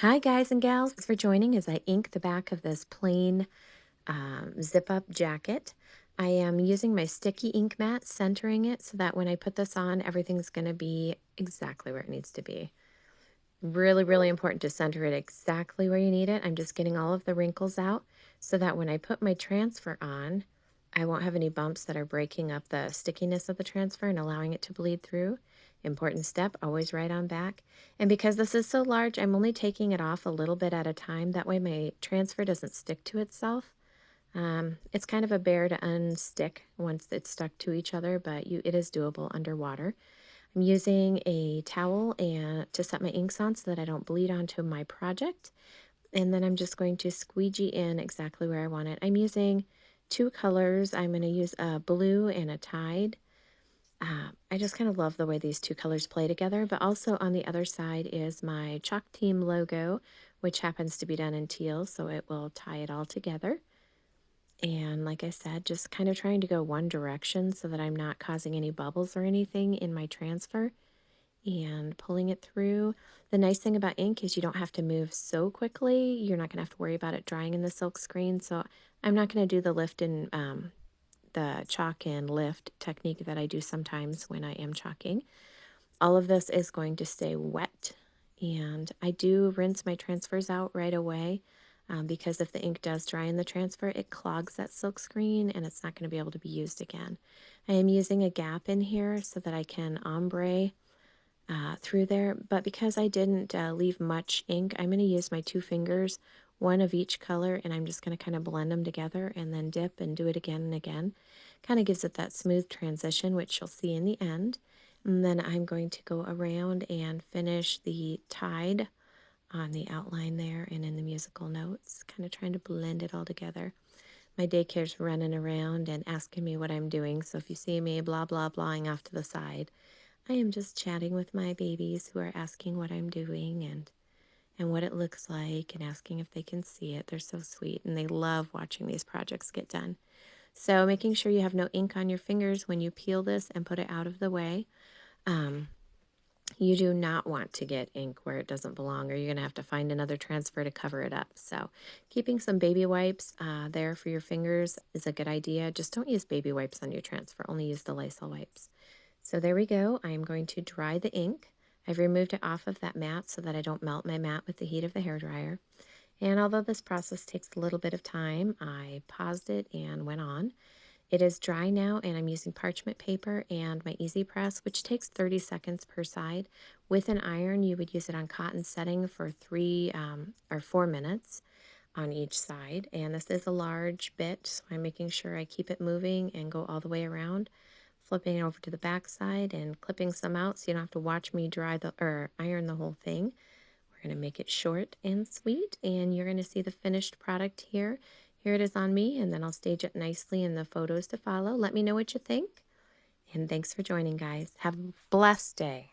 Hi guys and gals, thanks for joining as I ink the back of this plain zip-up jacket. I am using my sticky ink mat, centering it so that when I put this on, everything's going to be exactly where it needs to be. Really, really important to center it exactly where you need it. I'm just getting all of the wrinkles out so that when I put my transfer on, I won't have any bumps that are breaking up the stickiness of the transfer and allowing it to bleed through. Important step, always right on back. And because this is so large, I'm only taking it off a little bit at a time. That way my transfer doesn't stick to itself. It's kind of a bear to unstick once it's stuck to each other, but it is doable underwater. I'm using a towel and to set my inks on so that I don't bleed onto my project. And then I'm just going to squeegee in exactly where I want it. I'm using two colors. I'm going to use a blue and a tide. I just kind of love the way these two colors play together, but also on the other side is my Chalk Team logo, which happens to be done in teal, so it will tie it all together. And like I said, just kind of trying to go one direction so that I'm not causing any bubbles or anything in my transfer and pulling it through. The nice thing about ink is you don't have to move so quickly. You're not going to have to worry about it drying in the silk screen. So I'm not going to do the lift and the chalk and lift technique that I do sometimes when I am chalking. All of this is going to stay wet, and I do rinse my transfers out right away because if the ink does dry in the transfer, it clogs that silk screen and it's not going to be able to be used again. I am using a gap in here so that I can ombre through there, but because I didn't leave much ink, I'm going to use my two fingers, one of each color, and I'm just going to kind of blend them together and then dip and do it again and again. Kind of gives it that smooth transition, which you'll see in the end. And then I'm going to go around and finish the tide on the outline there and in the musical notes, kind of trying to blend it all together. My daycare's running around and asking me what I'm doing, so if you see me blah blah blahing off to the side, I am just chatting with my babies who are asking what I'm doing and what it looks like and asking if they can see it. They're so sweet and they love watching these projects get done. So making sure you have no ink on your fingers when you peel this and put it out of the way. Um, you do not want to get ink where it doesn't belong, or you're going to have to find another transfer to cover it up. So keeping some baby wipes there for your fingers is a good idea. Just don't use baby wipes on your transfer. Only use the Lysol wipes. So there we go. I am going to dry the ink. I've removed it off of that mat so that I don't melt my mat with the heat of the hairdryer. And although this process takes a little bit of time, I paused it and went on. It is dry now, and I'm using parchment paper and my Easy Press, which takes 30 seconds per side. With an iron, you would use it on cotton setting for 4 minutes on each side. And this is a large bit, so I'm making sure I keep it moving and go all the way around, flipping it over to the back side and clipping some out so you don't have to watch me iron the whole thing. We're going to make it short and sweet, and you're going to see the finished product here. Here it is on me, and then I'll stage it nicely in the photos to follow. Let me know what you think, and thanks for joining, guys. Have a blessed day.